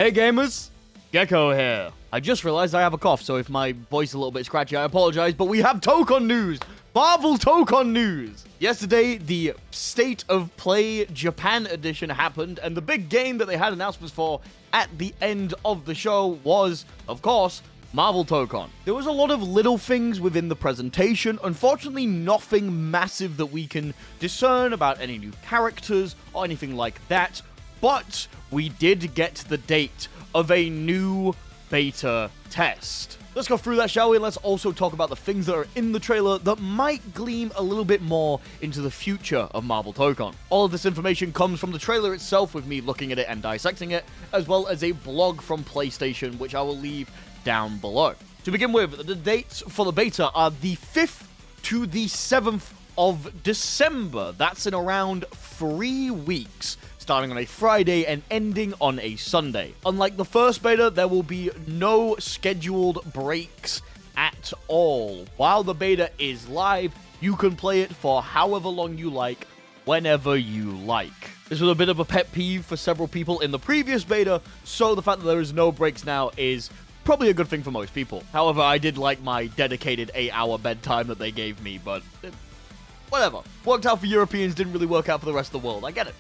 Hey gamers, Gecko here. I just realized I have a cough, so if my voice is a little bit scratchy, I apologize, but we have Tokon news! Marvel Tokon news! Yesterday, the State of Play Japan edition happened, and the big game that they had announcements for at the end of the show was, of course, Marvel Tokon. There was a lot of little things within the presentation, unfortunately nothing massive that we can discern about any new characters or anything like that, but we did get the date of a new beta test. Let's go through that, shall we? Let's also talk about the things that are in the trailer that might gleam a little bit more into the future of Marvel Tokon. All of this information comes from the trailer itself, with me looking at it and dissecting it, as well as a blog from PlayStation, which I will leave down below. To begin with, the dates for the beta are the 5th to the 7th of December. That's in around 3 weeks, starting on a Friday and ending on a Sunday. Unlike the first beta, there will be no scheduled breaks at all. While the beta is live, you can play it for however long you like, whenever you like. This was a bit of a pet peeve for several people in the previous beta, so the fact that there is no breaks now is probably a good thing for most people. However, I did like my dedicated 8-hour bedtime that they gave me, but whatever. Worked out for Europeans, didn't really work out for the rest of the world. I get it.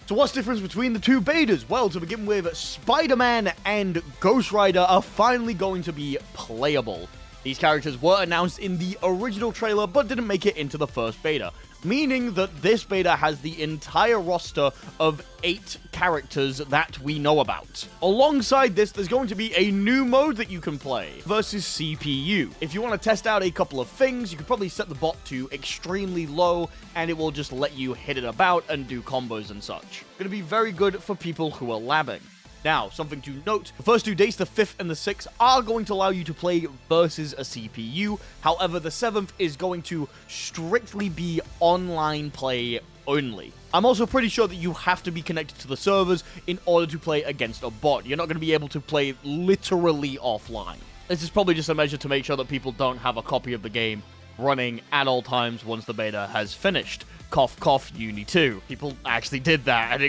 So what's the difference between the two betas? Well, to begin with, Spider-Man and Ghost Rider are finally going to be playable. These characters were announced in the original trailer, but didn't make it into the first beta, meaning that this beta has the entire roster of 8 characters that we know about. Alongside this, there's going to be a new mode that you can play versus CPU. If you want to test out a couple of things, you could probably set the bot to extremely low, and it will just let you hit it about and do combos and such. Going to be very good for people who are labbing. Now, something to note, the first 2 dates, the 5th and the 6th, are going to allow you to play versus a CPU. However, the 7th is going to strictly be online play only. I'm also pretty sure that you have to be connected to the servers in order to play against a bot. You're not going to be able to play literally offline. This is probably just a measure to make sure that people don't have a copy of the game running at all times once the beta has finished. Cough, cough, Uni 2. People actually did that, and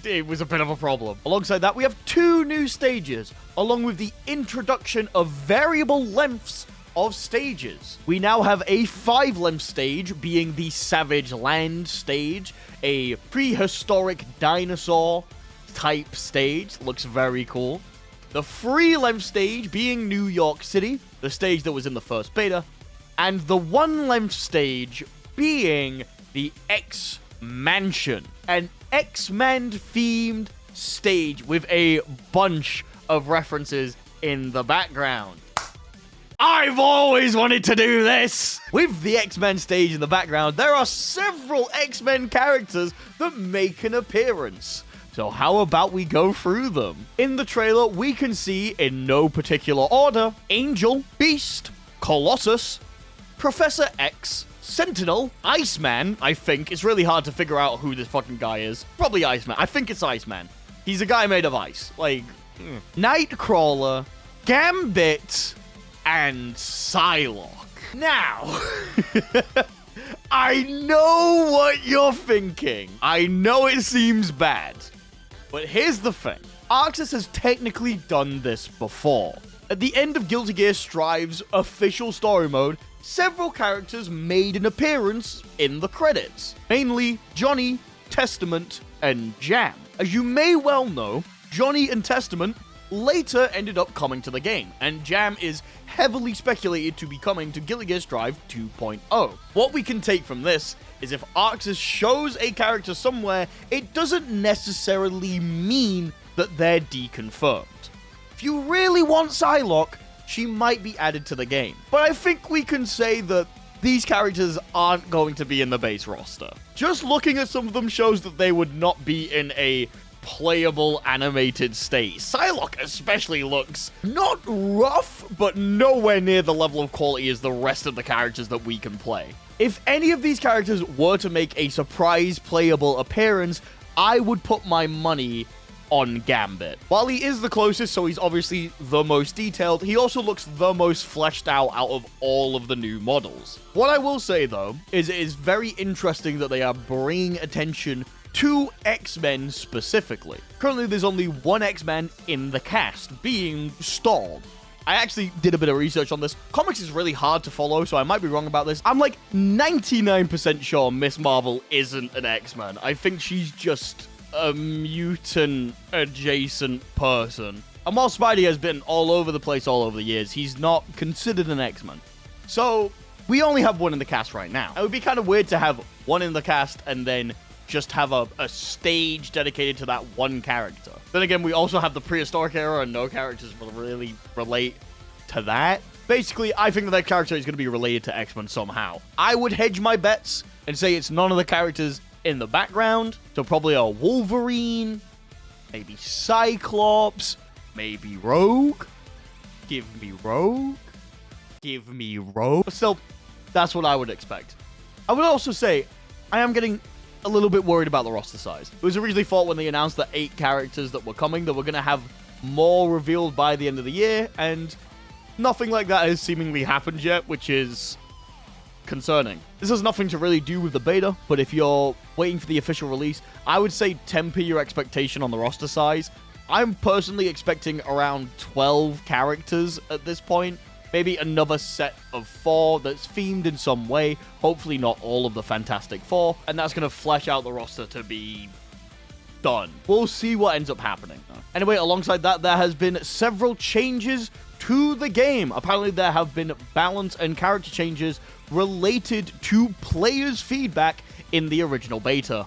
it was a bit of a problem. Alongside that, we have 2 new stages, along with the introduction of variable lengths of stages. We now have a 5-length stage, being the Savage Land stage, a prehistoric dinosaur type stage, looks very cool. The 3-length stage being New York City, the stage that was in the first beta, and the 1-length stage being the X-Mansion, an X-Men themed stage with a bunch of references in the background. I've always wanted to do this! With the X-Men stage in the background, there are several X-Men characters that make an appearance. So how about we go through them? In the trailer, we can see, in no particular order, Angel, Beast, Colossus, Professor X, Sentinel, Iceman, I think. It's really hard to figure out who this fucking guy is. Probably Iceman. I think it's Iceman. He's a guy made of ice. Nightcrawler, Gambit, and Psylocke. Now, I know what you're thinking. I know it seems bad. But here's the thing. Arxis has technically done this before. At the end of Guilty Gear Strive's official story mode, several characters made an appearance in the credits, mainly Johnny, Testament, and Jam. As you may well know, Johnny and Testament later ended up coming to the game, and Jam is heavily speculated to be coming to Guilty Gear Strive 2.0. What we can take from this is if Arxis shows a character somewhere, it doesn't necessarily mean that they're deconfirmed. If you really want Psylocke, she might be added to the game. But I think we can say that these characters aren't going to be in the base roster. Just looking at some of them shows that they would not be in a playable animated state. Psylocke especially looks not rough, but nowhere near the level of quality as the rest of the characters that we can play. If any of these characters were to make a surprise playable appearance, I would put my money on Gambit. While he is the closest, so he's obviously the most detailed, he also looks the most fleshed out of all of the new models. What I will say, though, is it is very interesting that they are bringing attention 2 X-Men specifically. Currently, there's only 1 X-Men in the cast, being Storm. I actually did a bit of research on this. Comics is really hard to follow, so I might be wrong about this. I'm like 99% sure Miss Marvel isn't an X-Men. I think she's just a mutant-adjacent person. And while Spidey has been all over the place all over the years, he's not considered an X-Men. So, we only have 1 in the cast right now. It would be kind of weird to have 1 in the cast and then just have a stage dedicated to that 1 character. Then again, we also have the prehistoric era, and no characters will really relate to that. Basically, I think that character is going to be related to X-Men somehow. I would hedge my bets and say it's none of the characters in the background. So probably a Wolverine, maybe Cyclops, maybe Rogue. Give me Rogue. Give me Rogue. But still, that's what I would expect. I would also say, I am getting a little bit worried about the roster size. It was originally thought when they announced the 8 characters that were coming that we're going to have more revealed by the end of the year, and nothing like that has seemingly happened yet, which is concerning. This has nothing to really do with the beta, but if you're waiting for the official release, I would say temper your expectation on the roster size. I'm personally expecting around 12 characters at this point. Maybe another set of 4 that's themed in some way. Hopefully not all of the Fantastic Four. And that's going to flesh out the roster to be done. We'll see what ends up happening. Anyway, alongside that, there has been several changes to the game. Apparently, there have been balance and character changes related to players' feedback in the original beta.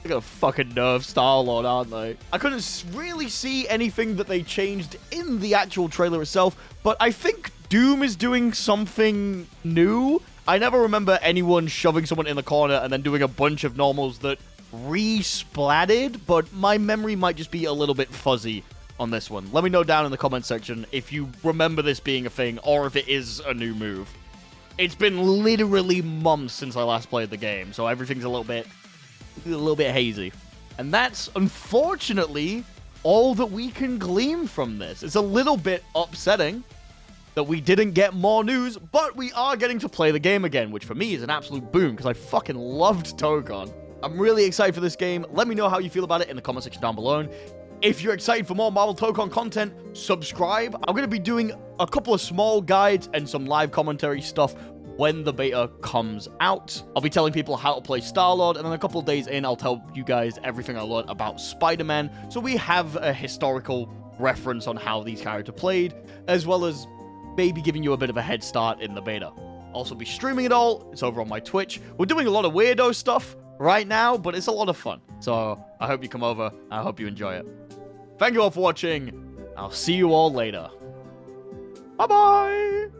They're gonna fucking nerf Star-Lord, aren't they? I couldn't really see anything that they changed in the actual trailer itself, but I think Doom is doing something new. I never remember anyone shoving someone in the corner and then doing a bunch of normals that re-splatted, but my memory might just be a little bit fuzzy on this one. Let me know down in the comment section if you remember this being a thing or if it is a new move. It's been literally months since I last played the game, so everything's a little bit hazy. And that's, unfortunately, all that we can glean from this. It's a little bit upsetting that we didn't get more news, but we are getting to play the game again, which for me is an absolute boon, because I fucking loved Tokon. I'm really excited for this game. Let me know how you feel about it in the comment section down below. If you're excited for more Marvel Tokon content, subscribe. I'm going to be doing a couple of small guides and some live commentary stuff when the beta comes out. I'll be telling people how to play Star-Lord, and then a couple of days in, I'll tell you guys everything I learned about Spider-Man, so we have a historical reference on how these characters played, as well as maybe giving you a bit of a head start in the beta. Also be streaming it all. It's over on my Twitch. We're doing a lot of weirdo stuff right now, but it's a lot of fun. So I hope you come over. I hope you enjoy it. Thank you all for watching. I'll see you all later. Bye-bye.